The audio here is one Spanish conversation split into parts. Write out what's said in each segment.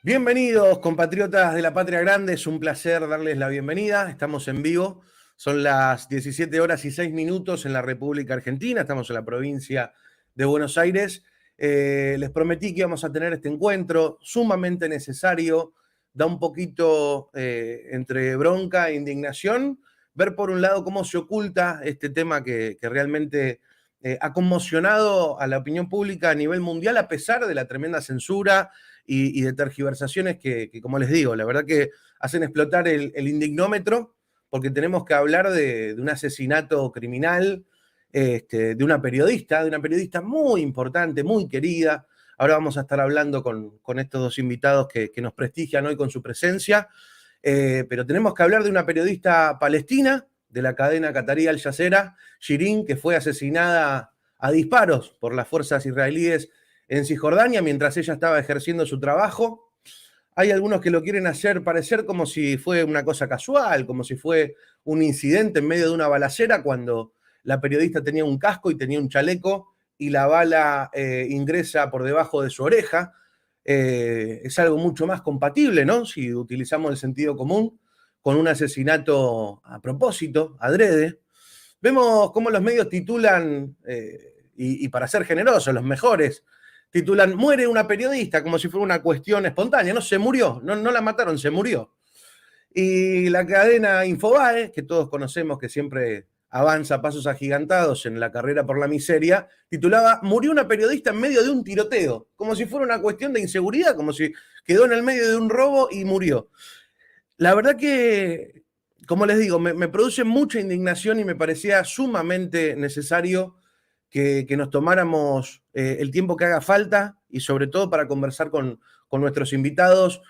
Bienvenidos, compatriotas de la Patria Grande. Es un placer darles la bienvenida. Estamos en vivo. Son las 17 horas y 6 minutos en la República Argentina. Estamos en la provincia de Buenos Aires. Les prometí que íbamos a tener este encuentro sumamente necesario. Da un poquito entre bronca e indignación ver por un lado cómo se oculta este tema que realmente ha conmocionado a la opinión pública a nivel mundial a pesar de la tremenda censura y de tergiversaciones que, como les digo, la verdad que hacen explotar el indignómetro, porque tenemos que hablar de un asesinato criminal, de una periodista muy importante, muy querida. Ahora vamos a estar hablando con estos dos invitados que nos prestigian hoy con su presencia, pero tenemos que hablar de una periodista palestina de la cadena catarí Al Jazeera, Shirin, que fue asesinada a disparos por las fuerzas israelíes en Cisjordania mientras ella estaba ejerciendo su trabajo. Hay algunos que lo quieren hacer parecer como si fue una cosa casual, como si fue un incidente en medio de una balacera, cuando la periodista tenía un casco y tenía un chaleco y la bala ingresa por debajo de su oreja. Es algo mucho más compatible, ¿no? Si utilizamos el sentido común, con un asesinato a propósito, adrede. Vemos cómo los medios titulan, y para ser generosos, los mejores, titulan "Muere una periodista", como si fuera una cuestión espontánea. No, se murió, no la mataron, se murió. Y la cadena Infobae, que todos conocemos, que siempre avanza a pasos agigantados en la carrera por la miseria, titulaba "Murió una periodista en medio de un tiroteo", como si fuera una cuestión de inseguridad, como si quedó en el medio de un robo y murió. La verdad que, como les digo, me produce mucha indignación y me parecía sumamente necesario que nos tomáramos el tiempo que haga falta y sobre todo para conversar con nuestros invitados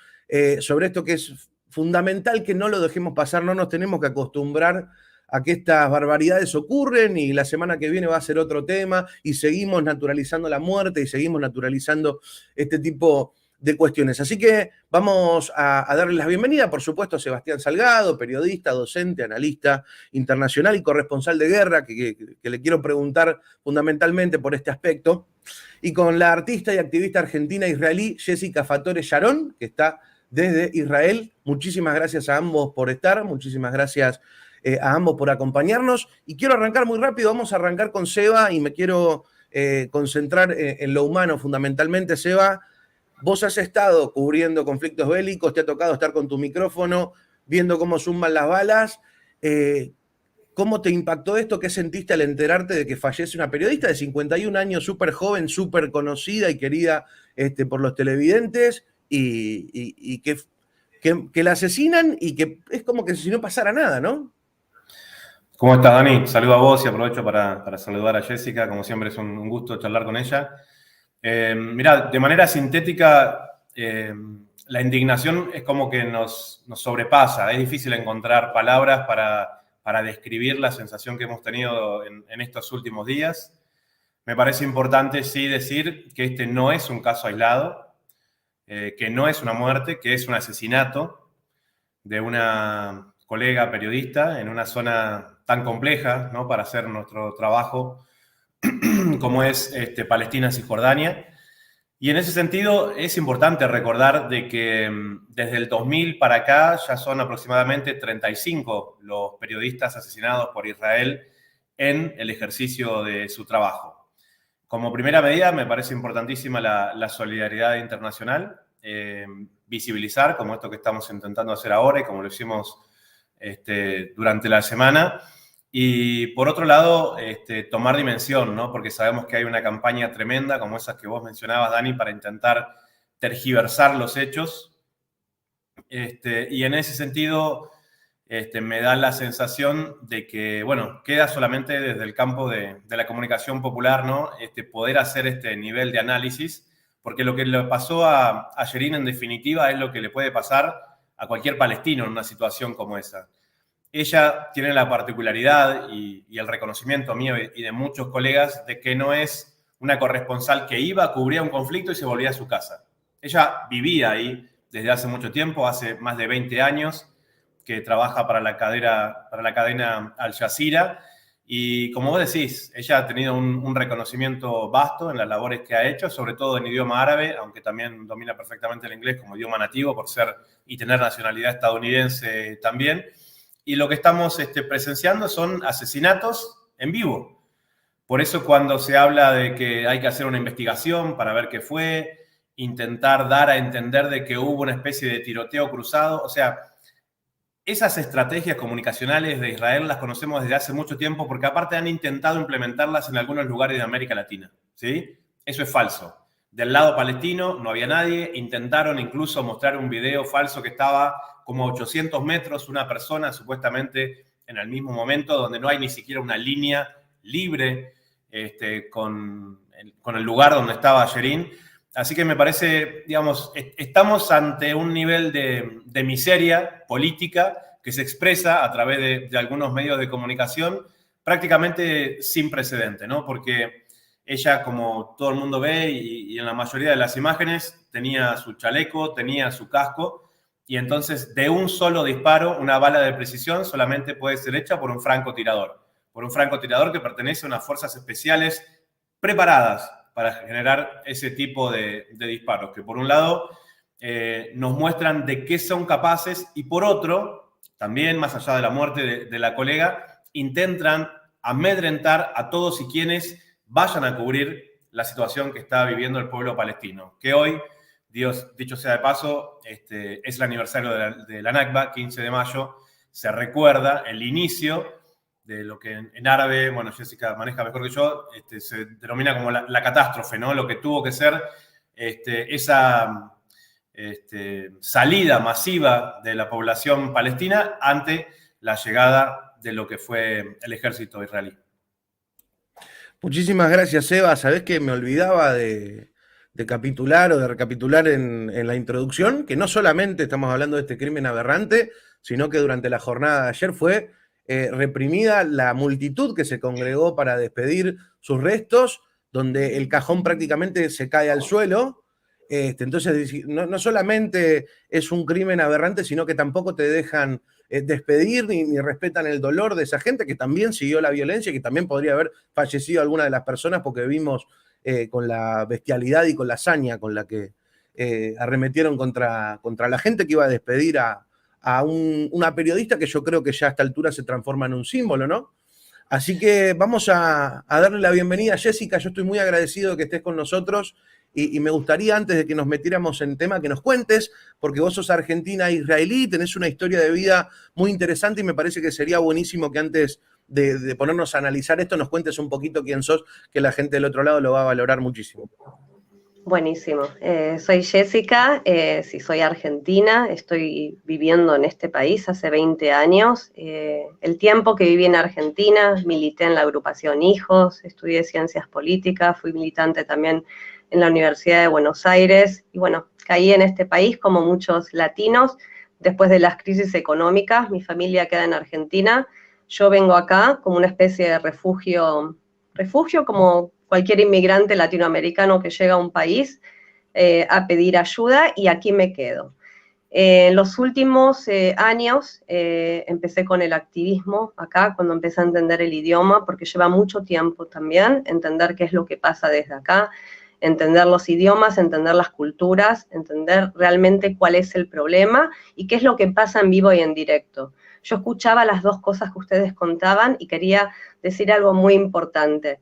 sobre esto que es fundamental que no lo dejemos pasar. No nos tenemos que acostumbrar a que estas barbaridades ocurren y la semana que viene va a ser otro tema y seguimos naturalizando la muerte y seguimos naturalizando este tipo de cuestiones. Así que vamos a darle la bienvenida, por supuesto, a Sebastián Salgado, periodista, docente, analista internacional y corresponsal de guerra, que le quiero preguntar fundamentalmente por este aspecto, y con la artista y activista argentina israelí Jessica Fatore Sharon, que está desde Israel. Muchísimas gracias a ambos por estar, muchísimas gracias a ambos por acompañarnos. Y quiero arrancar muy rápido, vamos a arrancar con Seba y me quiero concentrar en lo humano fundamentalmente. Seba, vos has estado cubriendo conflictos bélicos, te ha tocado estar con tu micrófono, viendo cómo zumban las balas. ¿Cómo te impactó esto? ¿Qué sentiste al enterarte de que fallece una periodista de 51 años, súper joven, súper conocida y querida por los televidentes, y que la asesinan y que es como que si no pasara nada, ¿no? ¿Cómo estás, Dani? Saludo a vos y aprovecho para saludar a Jessica. Como siempre, es un gusto charlar con ella. Mirá, de manera sintética, la indignación es como que nos sobrepasa. Es difícil encontrar palabras para describir la sensación que hemos tenido en estos últimos días. Me parece importante, sí, decir que este no es un caso aislado, que no es una muerte, que es un asesinato de una colega periodista en una zona tan compleja, ¿no?, para hacer nuestro trabajo como es Palestina-Cisjordania. Y en ese sentido es importante recordar de que desde el 2000 para acá ya son aproximadamente 35 los periodistas asesinados por Israel en el ejercicio de su trabajo. Como primera medida me parece importantísima la solidaridad internacional, visibilizar, como esto que estamos intentando hacer ahora y como lo hicimos durante la semana. Y por otro lado, tomar dimensión, ¿no? Porque sabemos que hay una campaña tremenda, como esas que vos mencionabas, Dani, para intentar tergiversar los hechos. Y en ese sentido, me da la sensación de que, bueno, queda solamente desde el campo de la comunicación popular, ¿no?, poder hacer este nivel de análisis, porque lo que le pasó a Shirin, en definitiva, es lo que le puede pasar a cualquier palestino en una situación como esa. Ella tiene la particularidad y el reconocimiento mío y de muchos colegas de que no es una corresponsal que iba, cubría un conflicto y se volvía a su casa. Ella vivía ahí desde hace mucho tiempo, hace más de 20 años, que trabaja para la cadena Al Jazeera, Y como vos decís, ella ha tenido un reconocimiento vasto en las labores que ha hecho, sobre todo en idioma árabe, aunque también domina perfectamente el inglés como idioma nativo por ser y tener nacionalidad estadounidense también. Y lo que estamos presenciando son asesinatos en vivo. Por eso cuando se habla de que hay que hacer una investigación para ver qué fue, intentar dar a entender de que hubo una especie de tiroteo cruzado, o sea, esas estrategias comunicacionales de Israel las conocemos desde hace mucho tiempo porque aparte han intentado implementarlas en algunos lugares de América Latina, ¿sí? Eso es falso. Del lado palestino no había nadie, intentaron incluso mostrar un video falso que estaba como a 800 metros, una persona supuestamente en el mismo momento, donde no hay ni siquiera una línea libre con el lugar donde estaba Sherin. Así que me parece, digamos, estamos ante un nivel de miseria política que se expresa a través de algunos medios de comunicación prácticamente sin precedente, ¿no? Porque ella, como todo el mundo ve y en la mayoría de las imágenes, tenía su chaleco, tenía su casco, y entonces de un solo disparo, una bala de precisión solamente puede ser hecha por un francotirador que pertenece a unas fuerzas especiales preparadas para generar ese tipo de disparos, que por un lado nos muestran de qué son capaces y por otro, también más allá de la muerte de la colega, intentan amedrentar a todos y quienes vayan a cubrir la situación que está viviendo el pueblo palestino, que hoy, dicho sea de paso, es el aniversario de la Nakba, 15 de mayo, se recuerda el inicio de lo que en árabe, bueno, Jessica maneja mejor que yo, se denomina como la catástrofe, ¿no? Lo que tuvo que ser esa salida masiva de la población palestina ante la llegada de lo que fue el ejército israelí. Muchísimas gracias, Eva. Sabés que me olvidaba de capitular o de recapitular en la introducción, que no solamente estamos hablando de este crimen aberrante, sino que durante la jornada de ayer fue reprimida la multitud que se congregó para despedir sus restos, donde el cajón prácticamente se cae al suelo. Entonces, no solamente es un crimen aberrante, sino que tampoco te dejan despedir ni respetan el dolor de esa gente que también siguió la violencia, que también podría haber fallecido alguna de las personas porque vimos con la bestialidad y con la hazaña con la que arremetieron contra la gente que iba a despedir a una periodista que yo creo que ya a esta altura se transforma en un símbolo, ¿no? Así que vamos a darle la bienvenida a Jessica. Yo estoy muy agradecido de que estés con nosotros y me gustaría, antes de que nos metiéramos en tema, que nos cuentes, porque vos sos argentina israelí, tenés una historia de vida muy interesante y me parece que sería buenísimo que antes de ponernos a analizar esto nos cuentes un poquito quién sos, que la gente del otro lado lo va a valorar muchísimo. Buenísimo. Soy Jessica, sí, soy argentina, estoy viviendo en este país hace 20 años. El tiempo que viví en Argentina, milité en la agrupación Hijos, estudié ciencias políticas, fui militante también en la Universidad de Buenos Aires y bueno, caí en este país como muchos latinos después de las crisis económicas. Mi familia queda en Argentina, yo vengo acá como una especie de refugio como cualquier inmigrante latinoamericano que llega a un país a pedir ayuda y aquí me quedo. En los últimos años empecé con el activismo acá, cuando empecé a entender el idioma, porque lleva mucho tiempo también entender qué es lo que pasa desde acá, entender los idiomas, entender las culturas, entender realmente cuál es el problema y qué es lo que pasa en vivo y en directo. Yo escuchaba las dos cosas que ustedes contaban y quería decir algo muy importante.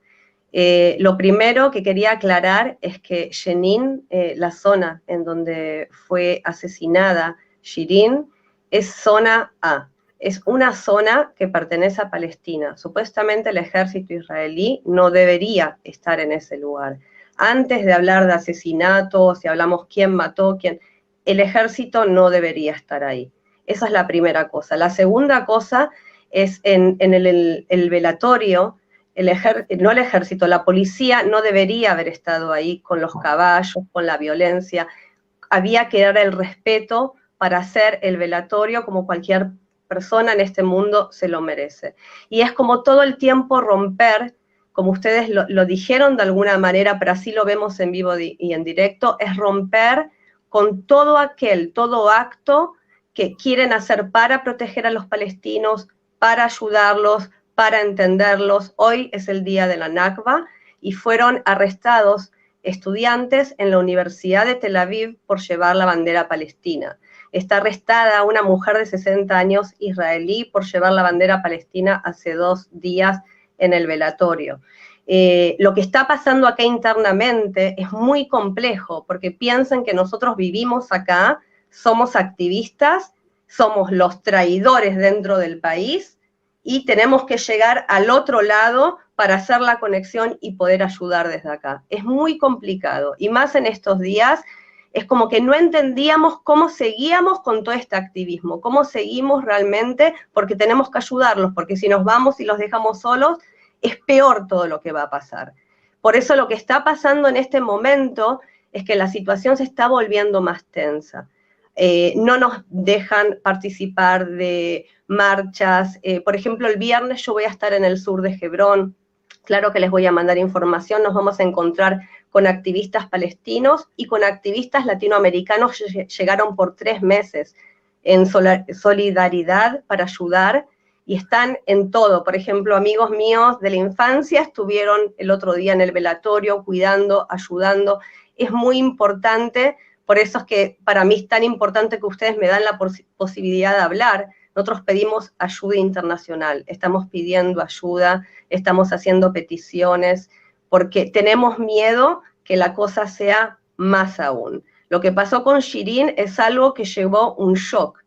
Lo primero que quería aclarar es que Jenin, la zona en donde fue asesinada Shirin, es zona A. Es una zona que pertenece a Palestina. Supuestamente el ejército israelí no debería estar en ese lugar. Antes de hablar de asesinatos, si hablamos quién mató, quién, el ejército no debería estar ahí. Esa es la primera cosa. La segunda cosa es en el velatorio, no el ejército, la policía no debería haber estado ahí con los caballos, con la violencia. Había que dar el respeto para hacer el velatorio como cualquier persona en este mundo se lo merece. Y es como todo el tiempo romper, como ustedes lo dijeron de alguna manera, pero así lo vemos en vivo y en directo, es romper con todo acto que quieren hacer para proteger a los palestinos, para ayudarlos, para entenderlos. Hoy es el día de la Nakba y fueron arrestados estudiantes en la Universidad de Tel Aviv por llevar la bandera palestina. Está arrestada una mujer de 60 años israelí por llevar la bandera palestina hace 2 días en el velatorio. Lo que está pasando acá internamente es muy complejo, porque piensan que nosotros vivimos acá, somos activistas, somos los traidores dentro del país y tenemos que llegar al otro lado para hacer la conexión y poder ayudar desde acá. Es muy complicado, y más en estos días, es como que no entendíamos cómo seguíamos con todo este activismo, cómo seguimos realmente, porque tenemos que ayudarlos, porque si nos vamos y los dejamos solos, es peor todo lo que va a pasar. Por eso lo que está pasando en este momento es que la situación se está volviendo más tensa. No nos dejan participar de marchas. Por ejemplo, el viernes yo voy a estar en el sur de Hebrón. Claro que les voy a mandar información. Nos vamos a encontrar con activistas palestinos y con activistas latinoamericanos. Llegaron por 3 meses en solidaridad para ayudar y están en todo. Por ejemplo, amigos míos de la infancia estuvieron el otro día en el velatorio, cuidando, ayudando. Es muy importante, por eso es que para mí es tan importante que ustedes me dan la posibilidad de hablar. Nosotros pedimos ayuda internacional, estamos pidiendo ayuda, estamos haciendo peticiones, porque tenemos miedo que la cosa sea más aún. Lo que pasó con Shirin es algo que llevó un shock.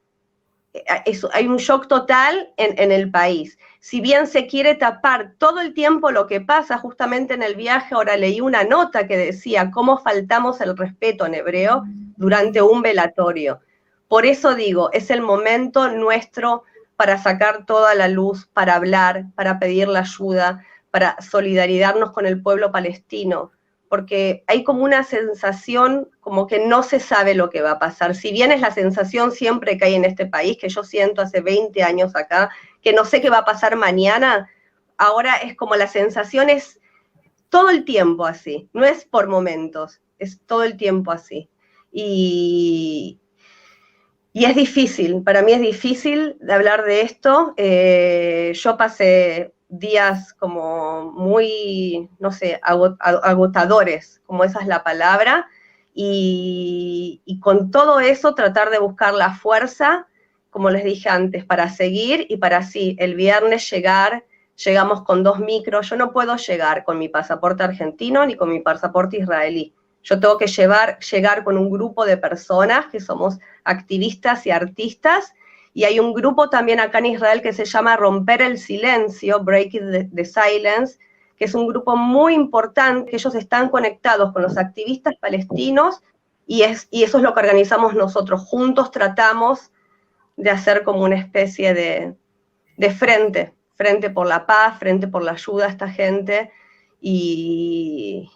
Hay un shock total en el país. Si bien se quiere tapar todo el tiempo lo que pasa, justamente en el viaje ahora leí una nota que decía cómo faltamos el respeto en hebreo durante un velatorio. Por eso digo, es el momento nuestro para sacar toda la luz, para hablar, para pedir la ayuda, para solidarizarnos con el pueblo palestino, porque hay como una sensación como que no se sabe lo que va a pasar. Si bien es la sensación siempre que hay en este país, que yo siento hace 20 años acá, que no sé qué va a pasar mañana, ahora es como la sensación es todo el tiempo así, no es por momentos, es todo el tiempo así. Y es difícil, para mí es difícil de hablar de esto. Yo pasé días como muy, no sé, agotadores, como esa es la palabra, y con todo eso tratar de buscar la fuerza, como les dije antes, para seguir y para así el viernes llegamos con 2 micros. Yo no puedo llegar con mi pasaporte argentino ni con mi pasaporte israelí. Yo tengo que llegar con un grupo de personas que somos activistas y artistas, y hay un grupo también acá en Israel que se llama Romper el Silencio, Breaking the Silence, que es un grupo muy importante, que ellos están conectados con los activistas palestinos, y eso es lo que organizamos nosotros. Juntos tratamos de hacer como una especie de frente por la paz, frente por la ayuda a esta gente, y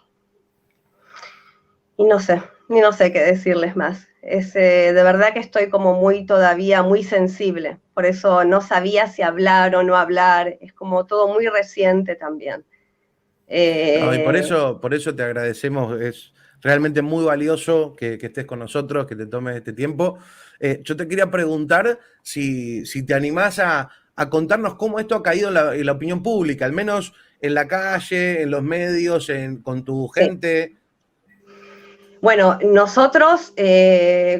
no sé qué decirles más. De verdad que estoy como todavía muy sensible, por eso no sabía si hablar o no hablar, es como todo muy reciente también. No, y por eso te agradecemos, es realmente muy valioso que estés con nosotros, que te tomes este tiempo. Yo te quería preguntar si te animás a contarnos cómo esto ha caído en la opinión pública, al menos en la calle, en los medios, con tu gente. Sí. Bueno, nosotros,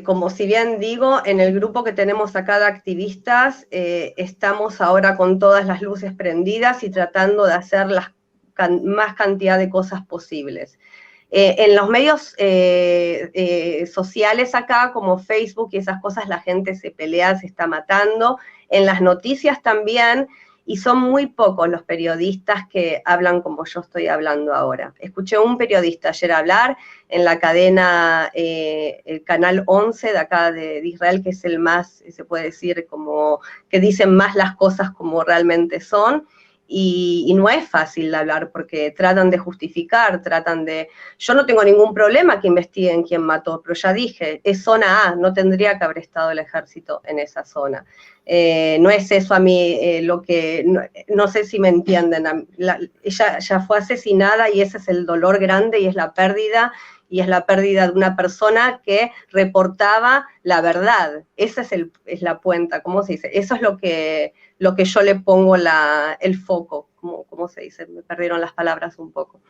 como si bien digo, en el grupo que tenemos acá de activistas, estamos ahora con todas las luces prendidas y tratando de hacer la más cantidad de cosas posibles. En los medios sociales acá, como Facebook y esas cosas, la gente se pelea, se está matando. En las noticias también, y son muy pocos los periodistas que hablan como yo estoy hablando ahora. Escuché a un periodista ayer hablar en la cadena, el canal 11 de acá de Israel, que es el más, se puede decir, como que dicen más las cosas como realmente son, y no es fácil hablar porque tratan de justificar, yo no tengo ningún problema que investiguen quién mató, pero ya dije, es zona A, no tendría que haber estado el ejército en esa zona. No es eso a mí lo que, no sé si me entienden, ella ya fue asesinada y ese es el dolor grande y es la pérdida de una persona que reportaba la verdad. Esa es la puenta, ¿cómo se dice? Eso es lo que yo le pongo el foco, ¿cómo se dice? Me perdieron las palabras un poco.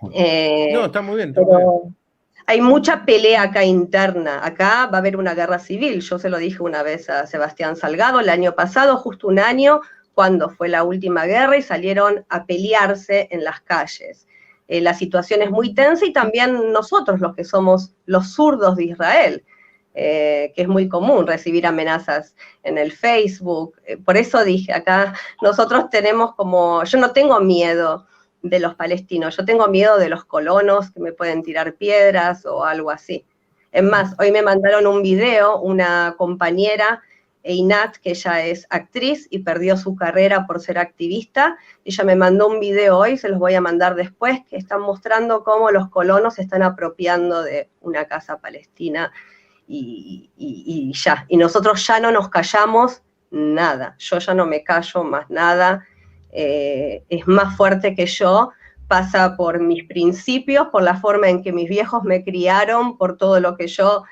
No, está muy bien, está muy bien. Hay mucha pelea acá interna. Acá va a haber una guerra civil. Yo se lo dije una vez a Sebastián Salgado el año pasado, justo un año, cuando fue la última guerra y salieron a pelearse en las calles. La situación es muy tensa y también nosotros, los que somos los zurdos de Israel, que es muy común recibir amenazas en el Facebook. Por eso dije, acá nosotros tenemos yo no tengo miedo de los palestinos, yo tengo miedo de los colonos que me pueden tirar piedras o algo así. Es más, hoy me mandaron un video, una compañera, Einat, que ella es actriz y perdió su carrera por ser activista, ella me mandó un video hoy, se los voy a mandar después, que están mostrando cómo los colonos se están apropiando de una casa palestina y ya. Y nosotros ya no nos callamos nada, yo ya no me callo más nada. Es más fuerte que yo, pasa por mis principios, por la forma en que mis viejos me criaron, por todo lo que yo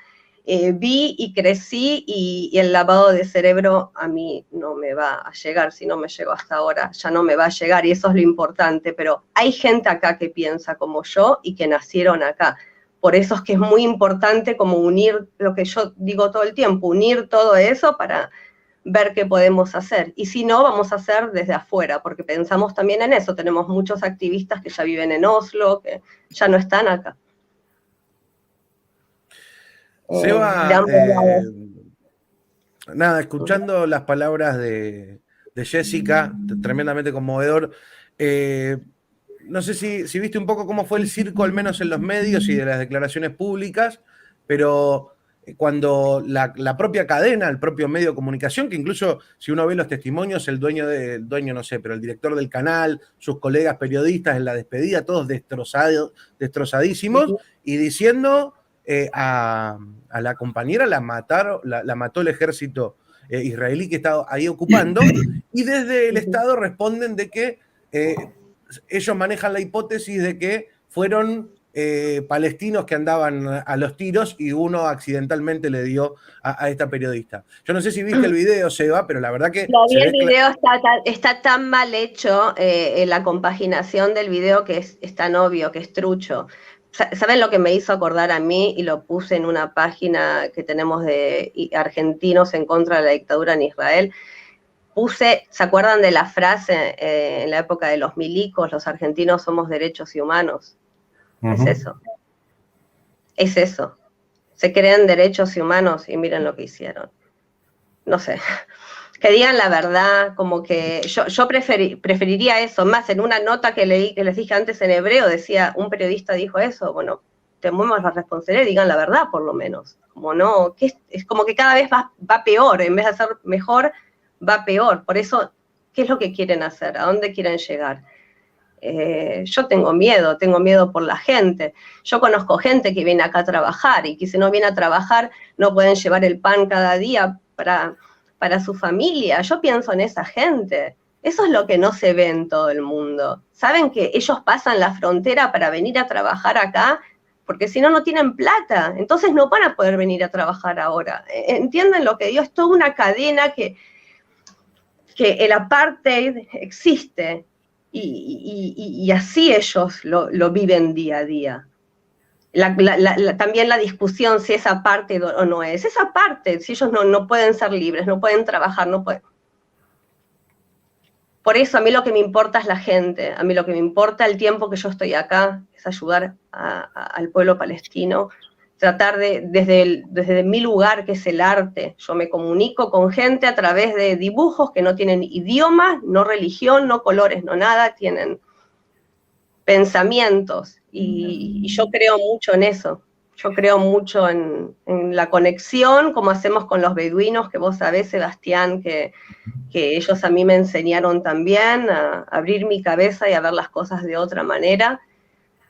vi y crecí, y el lavado de cerebro a mí no me va a llegar, si no me llegó hasta ahora, ya no me va a llegar, y eso es lo importante, pero hay gente acá que piensa como yo y que nacieron acá. Por eso es que es muy importante como unir, lo que yo digo todo el tiempo, unir todo eso para ver qué podemos hacer. Y si no, vamos a hacer desde afuera, porque pensamos también en eso. Tenemos muchos activistas que ya viven en Oslo, que ya no están acá. Seba, nada, escuchando las palabras de Jessica, tremendamente conmovedor. No sé si viste un poco cómo fue el circo, al menos en los medios y de las declaraciones públicas, pero cuando la propia cadena, el propio medio de comunicación, que incluso si uno ve los testimonios, el dueño no sé, pero el director del canal, sus colegas periodistas en la despedida, todos destrozadísimos, y diciendo a la compañera la mató el ejército israelí que estaba ahí ocupando, y desde el Estado responden de que ellos manejan la hipótesis de que fueron palestinos que andaban a los tiros y uno accidentalmente le dio a esta periodista. Yo no sé si viste el video, Seba, pero la verdad que... El video está tan mal hecho, la compaginación del video, que es tan obvio, que es trucho. ¿Saben lo que me hizo acordar a mí? Y lo puse en una página que tenemos de argentinos en contra de la dictadura en Israel. ¿Se acuerdan de la frase en la época de los milicos, los argentinos somos derechos y humanos? Es eso. Es eso. Se creen derechos y humanos y miren lo que hicieron. No sé. Que digan la verdad, como que yo preferiría eso, más en una nota que leí, que les dije antes en hebreo, decía, un periodista dijo eso, bueno, tomemos la responsabilidad y digan la verdad por lo menos. Como no, es como que cada vez va peor, en vez de ser mejor, va peor. Por eso, ¿qué es lo que quieren hacer? ¿A dónde quieren llegar? Yo tengo miedo por la gente. Yo conozco gente que viene acá a trabajar y que si no viene a trabajar no pueden llevar el pan cada día para su familia. Yo pienso en esa gente. Eso es lo que no se ve en todo el mundo. ¿Saben que ellos pasan la frontera para venir a trabajar acá? Porque si no, no tienen plata. Entonces no van a poder venir a trabajar ahora. ¿Entienden lo que digo? Es toda una cadena que el apartheid existe. Y así ellos lo viven día a día. También la discusión si es apartheid o no es. Es apartheid, si ellos no pueden ser libres, no pueden trabajar, no pueden. Por eso a mí lo que me importa es la gente, a mí lo que me importa el tiempo que yo estoy acá es ayudar al pueblo palestino, tratar desde mi lugar, que es el arte. Yo me comunico con gente a través de dibujos que no tienen idioma, no religión, no colores, no nada, tienen pensamientos. Y yo creo mucho en eso. Yo creo mucho en la conexión, como hacemos con los beduinos, que vos sabés, Sebastián, que ellos a mí me enseñaron también a abrir mi cabeza y a ver las cosas de otra manera.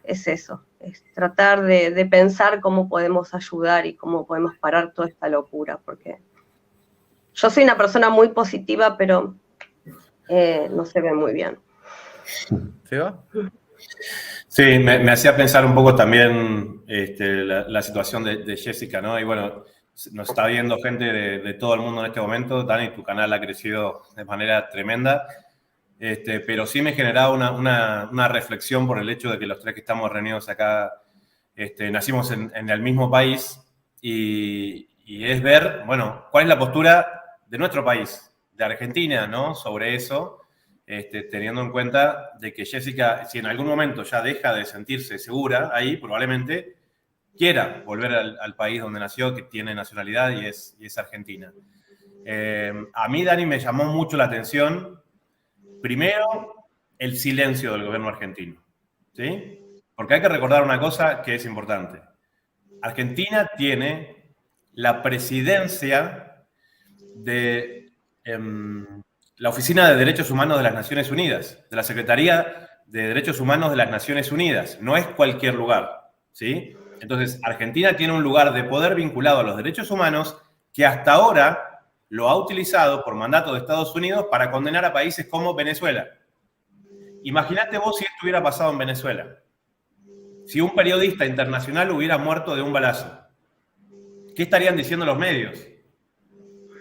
Es eso. Es tratar de pensar cómo podemos ayudar y cómo podemos parar toda esta locura, porque Yo soy una persona muy positiva, pero no se ve muy bien. ¿Se va? Sí, me hacía pensar un poco también la situación de Jessica, ¿no? Y bueno, nos está viendo gente de todo el mundo en este momento. Dani, tu canal ha crecido de manera tremenda. Pero sí me generaba una reflexión por el hecho de que los tres que estamos reunidos acá nacimos en el mismo país y es ver, bueno, cuál es la postura de nuestro país, de Argentina, ¿no? Sobre eso, teniendo en cuenta de que Jessica, si en algún momento ya deja de sentirse segura ahí, probablemente quiera volver al país donde nació, que tiene nacionalidad y es Argentina. A mí, Dani, me llamó mucho la atención, primero, el silencio del gobierno argentino, ¿sí? Porque hay que recordar una cosa que es importante. Argentina tiene la presidencia de la Oficina de Derechos Humanos de las Naciones Unidas, de la Secretaría de Derechos Humanos de las Naciones Unidas. No es cualquier lugar, ¿sí? Entonces, Argentina tiene un lugar de poder vinculado a los derechos humanos que hasta ahora lo ha utilizado por mandato de Estados Unidos para condenar a países como Venezuela. Imagínate vos si esto hubiera pasado en Venezuela. Si un periodista internacional hubiera muerto de un balazo. ¿Qué estarían diciendo los medios?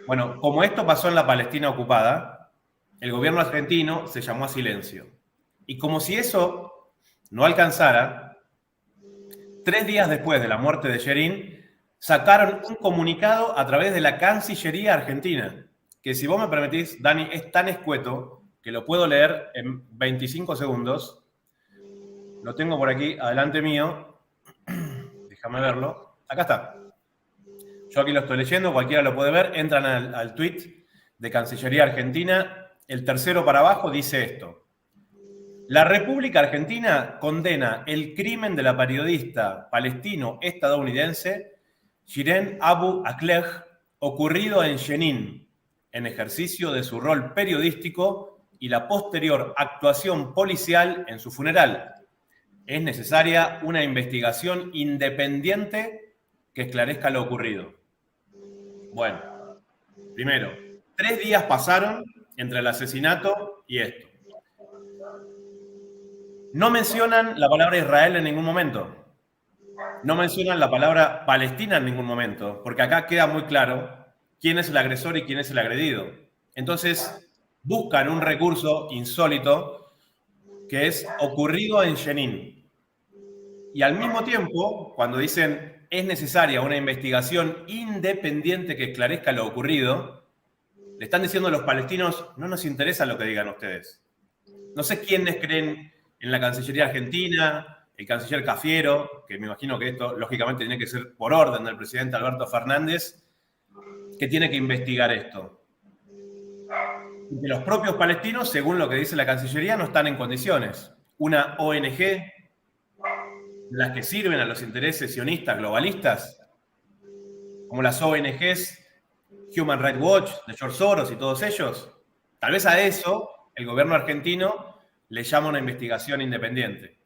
Bueno, como esto pasó en la Palestina ocupada, el gobierno argentino se llamó a silencio. Y como si eso no alcanzara, 3 días después de la muerte de Sherin, sacaron un comunicado a través de la Cancillería Argentina, que si vos me permitís, Dani, es tan escueto que lo puedo leer en 25 segundos. Lo tengo por aquí, adelante mío. Déjame verlo. Acá está. Yo aquí lo estoy leyendo, cualquiera lo puede ver. Entran al tweet de Cancillería Argentina. El tercero para abajo dice esto. La República Argentina condena el crimen de la periodista palestino-estadounidense Shirin Abu Akleh, ocurrido en Jenin, en ejercicio de su rol periodístico y la posterior actuación policial en su funeral. Es necesaria una investigación independiente que esclarezca lo ocurrido. Bueno, primero, 3 días pasaron entre el asesinato y esto. No mencionan la palabra Israel en ningún momento. No mencionan la palabra Palestina en ningún momento, porque acá queda muy claro quién es el agresor y quién es el agredido. Entonces, buscan un recurso insólito que es ocurrido en Jenin. Y al mismo tiempo, cuando dicen es necesaria una investigación independiente que esclarezca lo ocurrido, le están diciendo a los palestinos, no nos interesa lo que digan ustedes. No sé quiénes creen en la Cancillería Argentina, el canciller Cafiero, que me imagino que esto lógicamente tiene que ser por orden del presidente Alberto Fernández, que tiene que investigar esto. Y que los propios palestinos, según lo que dice la Cancillería, no están en condiciones. Una ONG, las que sirven a los intereses sionistas globalistas, como las ONGs Human Rights Watch, de George Soros y todos ellos, tal vez a eso el gobierno argentino le llama una investigación independiente.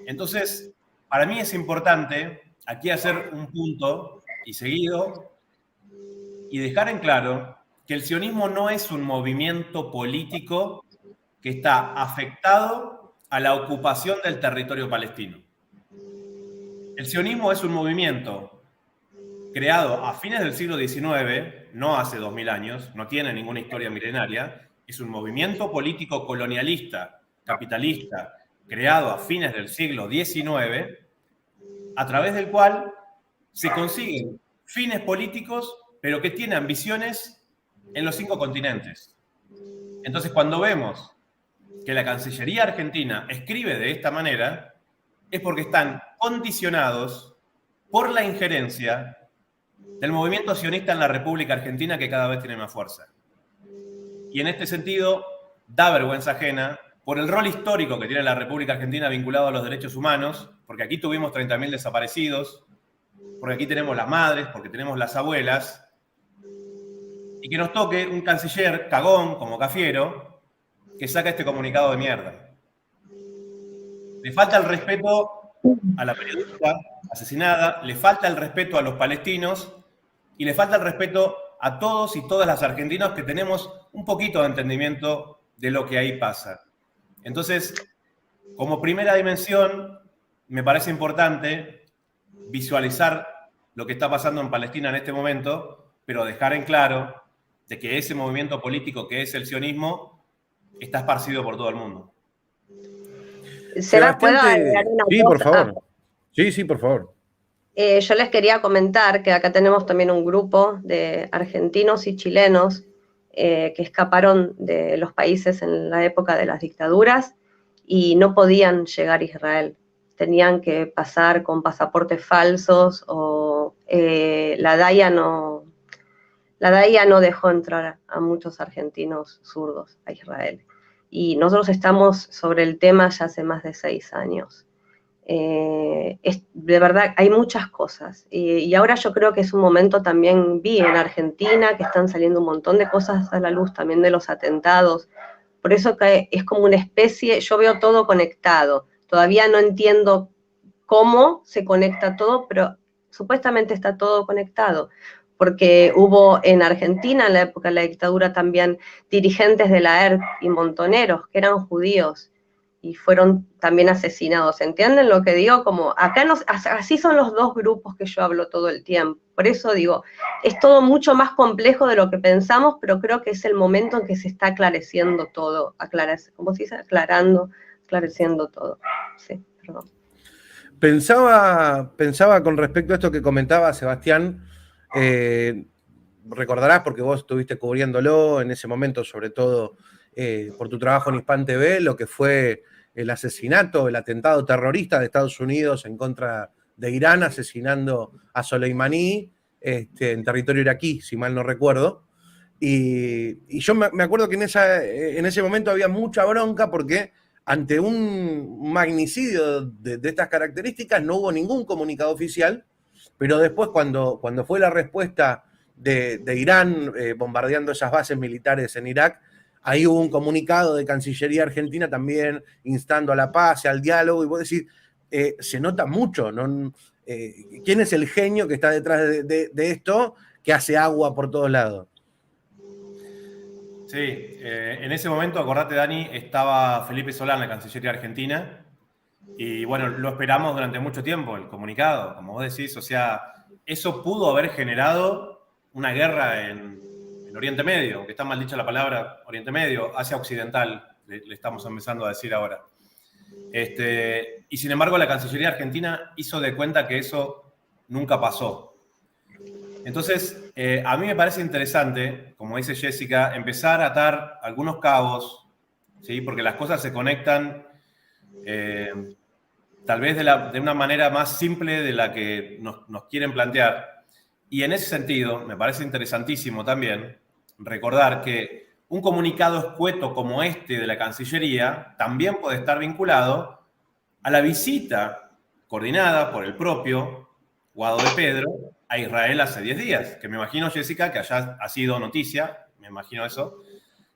Entonces, para mí es importante aquí hacer un punto y seguido y dejar en claro que el sionismo no es un movimiento político que está afectado a la ocupación del territorio palestino. El sionismo es un movimiento creado a fines del siglo XIX, no hace 2000 años, no tiene ninguna historia milenaria, es un movimiento político colonialista, capitalista, creado a fines del siglo XIX, a través del cual se consiguen fines políticos, pero que tiene ambiciones en los 5 continentes. Entonces, cuando vemos que la Cancillería Argentina escribe de esta manera, es porque están condicionados por la injerencia del movimiento sionista en la República Argentina, que cada vez tiene más fuerza. Y en este sentido, da vergüenza ajena por el rol histórico que tiene la República Argentina vinculado a los derechos humanos, porque aquí tuvimos 30.000 desaparecidos, porque aquí tenemos las madres, porque tenemos las abuelas, y que nos toque un canciller cagón como Cafiero que saca este comunicado de mierda. Le falta el respeto a la periodista asesinada, le falta el respeto a los palestinos y le falta el respeto a todos y todas las argentinos que tenemos un poquito de entendimiento de lo que ahí pasa. Entonces, como primera dimensión, me parece importante visualizar lo que está pasando en Palestina en este momento, pero dejar en claro de que ese movimiento político que es el sionismo está esparcido por todo el mundo. Seba, ¿puedo agregar una Sí, cosa? por favor. Sí, por favor. Yo les quería comentar que acá tenemos también un grupo de argentinos y chilenos que escaparon de los países en la época de las dictaduras y no podían llegar a Israel. Tenían que pasar con pasaportes falsos o la DAIA no dejó entrar a muchos argentinos zurdos a Israel. Y nosotros estamos sobre el tema ya hace más de 6 años. De verdad, hay muchas cosas. Y ahora yo creo que es un momento también, vi en Argentina, que están saliendo un montón de cosas a la luz, también de los atentados. Por eso que es como una especie, yo veo todo conectado. Todavía no entiendo cómo se conecta todo, pero supuestamente está todo conectado. Porque hubo en Argentina, en la época de la dictadura, también dirigentes de la ERP y montoneros que eran judíos y fueron también asesinados. ¿Entienden lo que digo? Como acá así son los dos grupos que yo hablo todo el tiempo. Por eso digo, es todo mucho más complejo de lo que pensamos, pero creo que es el momento en que se está aclareciendo todo, ¿cómo se dice? Aclareciendo todo. Sí, perdón. Pensaba con respecto a esto que comentaba Sebastián, recordarás porque vos estuviste cubriéndolo en ese momento, sobre todo por tu trabajo en Hispan TV, lo que fue el asesinato, el atentado terrorista de Estados Unidos en contra de Irán, asesinando a Soleimani en territorio iraquí, si mal no recuerdo. Y yo me acuerdo que en ese momento había mucha bronca porque ante un magnicidio de estas características no hubo ningún comunicado oficial, pero después cuando fue la respuesta de Irán bombardeando esas bases militares en Irak, ahí hubo un comunicado de Cancillería Argentina también instando a la paz y al diálogo, y vos decís, se nota mucho, ¿no? ¿Quién es el genio que está detrás de esto que hace agua por todos lados? Sí, en ese momento, acordate, Dani, estaba Felipe Solá en la Cancillería Argentina y bueno, lo esperamos durante mucho tiempo, el comunicado, como vos decís, o sea, eso pudo haber generado una guerra en Oriente Medio, que está mal dicha la palabra Oriente Medio, Asia Occidental, le estamos empezando a decir ahora. Y sin embargo, la Cancillería Argentina hizo de cuenta que eso nunca pasó. Entonces, a mí me parece interesante, como dice Jessica, empezar a atar algunos cabos, ¿sí? Porque las cosas se conectan tal vez de una manera más simple de la que nos quieren plantear. Y en ese sentido, me parece interesantísimo también recordar que un comunicado escueto como este de la Cancillería también puede estar vinculado a la visita coordinada por el propio Guado de Pedro a Israel hace 10 días, que me imagino, Jessica, que allá ha sido noticia, me imagino eso.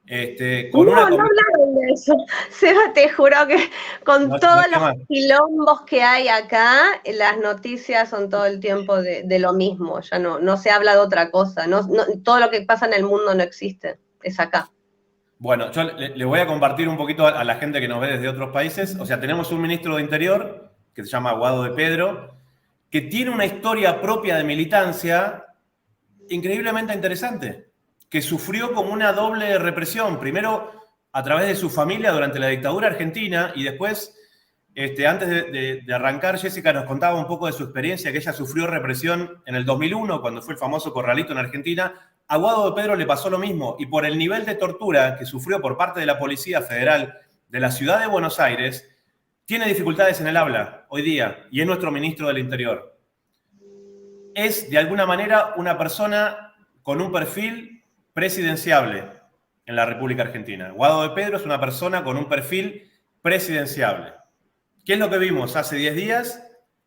No hablaron de eso. Seba, te juro que con todos los quilombos que hay acá, las noticias son todo el tiempo de lo mismo, ya no se habla de otra cosa, todo lo que pasa en el mundo no existe, es acá. Bueno, yo le voy a compartir un poquito a la gente que nos ve desde otros países. O sea, tenemos un ministro de Interior que se llama Guado de Pedro, que tiene una historia propia de militancia increíblemente interesante, que sufrió como una doble represión, primero a través de su familia durante la dictadura argentina y después, antes de arrancar, Jessica nos contaba un poco de su experiencia, que ella sufrió represión en el 2001, cuando fue el famoso Corralito en Argentina. A Guado de Pedro le pasó lo mismo y por el nivel de tortura que sufrió por parte de la Policía Federal de la Ciudad de Buenos Aires, tiene dificultades en el habla hoy día y es nuestro ministro del Interior. Es, de alguna manera, una persona con un perfil presidenciable en la República Argentina. Guado de Pedro es una persona con un perfil presidenciable. ¿Qué es lo que vimos hace 10 días?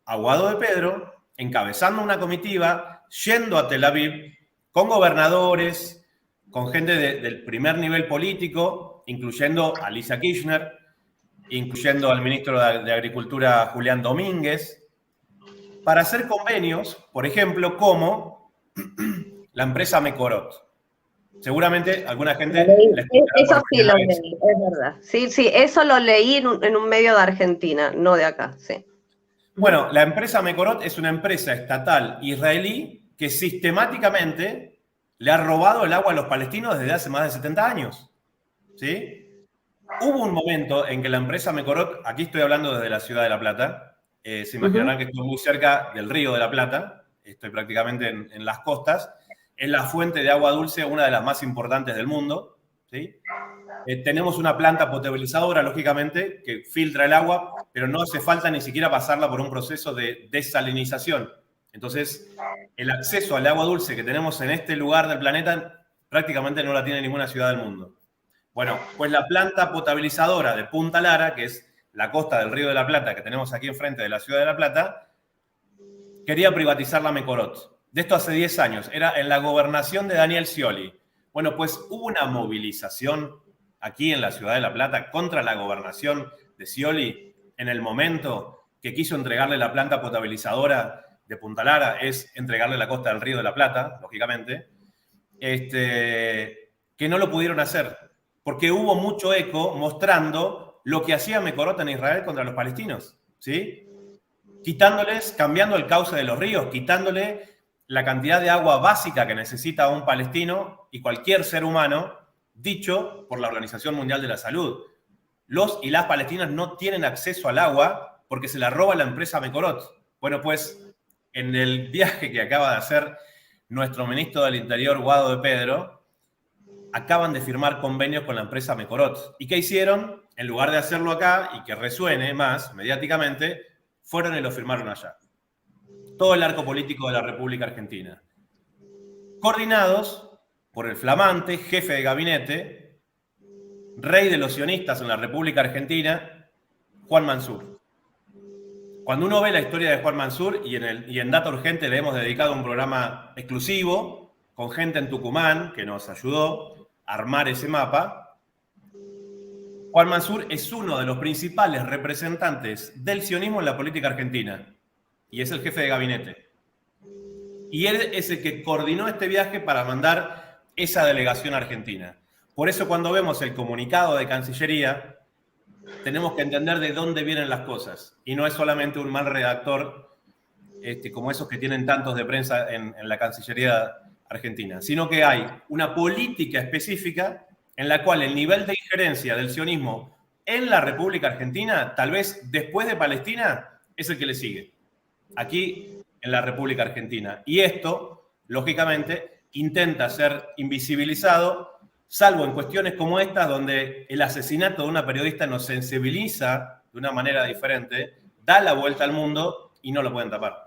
A Guado de Pedro encabezando una comitiva, yendo a Tel Aviv, con gobernadores, con gente del primer nivel político, incluyendo a Lisa Kirchner, incluyendo al ministro de Agricultura Julián Domínguez, para hacer convenios, por ejemplo, como la empresa Mekorot. Seguramente alguna gente... Eso sí lo leí, es verdad. Sí, sí, eso lo leí en un medio de Argentina, no de acá, sí. Bueno, la empresa Mekorot es una empresa estatal israelí que sistemáticamente le ha robado el agua a los palestinos desde hace más de 70 años. ¿Sí? Hubo un momento en que la empresa Mekorot, aquí estoy hablando desde la ciudad de La Plata, se imaginarán que estoy muy cerca del río de La Plata, estoy prácticamente en las costas, es la fuente de agua dulce, una de las más importantes del mundo. ¿Sí? Tenemos una planta potabilizadora, lógicamente, que filtra el agua, pero no hace falta ni siquiera pasarla por un proceso de desalinización. Entonces, el acceso al agua dulce que tenemos en este lugar del planeta prácticamente no la tiene ninguna ciudad del mundo. Bueno, pues la planta potabilizadora de Punta Lara, que es la costa del Río de la Plata que tenemos aquí enfrente de la ciudad de La Plata, quería privatizar la Mekorot. De esto hace 10 años, era en la gobernación de Daniel Scioli. Bueno, pues hubo una movilización aquí en la ciudad de La Plata contra la gobernación de Scioli en el momento que quiso entregarle la planta potabilizadora de Punta Lara, es entregarle la costa del Río de la Plata, lógicamente, que no lo pudieron hacer, porque hubo mucho eco mostrando lo que hacía Mekorot en Israel contra los palestinos, ¿sí? Quitándoles, cambiando el cauce de los ríos, quitándole la cantidad de agua básica que necesita un palestino y cualquier ser humano, dicho por la Organización Mundial de la Salud. Los y las palestinas no tienen acceso al agua porque se la roba la empresa Mekorot. Bueno, pues en el viaje que acaba de hacer nuestro ministro del Interior, Guado de Pedro, acaban de firmar convenios con la empresa Mekorot. ¿Y qué hicieron? En lugar de hacerlo acá y que resuene más mediáticamente, fueron y lo firmaron allá. Todo el arco político de la República Argentina. Coordinados por el flamante jefe de gabinete, rey de los sionistas en la República Argentina, Juan Mansur. Cuando uno ve la historia de Juan Mansur, y en Data Urgente le hemos dedicado un programa exclusivo, con gente en Tucumán que nos ayudó a armar ese mapa, Juan Mansur es uno de los principales representantes del sionismo en la política argentina, y es el jefe de gabinete. Y él es el que coordinó este viaje para mandar esa delegación argentina. Por eso cuando vemos el comunicado de Cancillería, tenemos que entender de dónde vienen las cosas. Y no es solamente un mal redactor, como esos que tienen tantos de prensa en la Cancillería argentina, sino que hay una política específica en la cual el nivel de injerencia del sionismo en la República Argentina, tal vez después de Palestina, es el que le sigue. Aquí en la República Argentina. Y esto, lógicamente, intenta ser invisibilizado, salvo en cuestiones como estas, donde el asesinato de una periodista nos sensibiliza de una manera diferente, da la vuelta al mundo y no lo pueden tapar.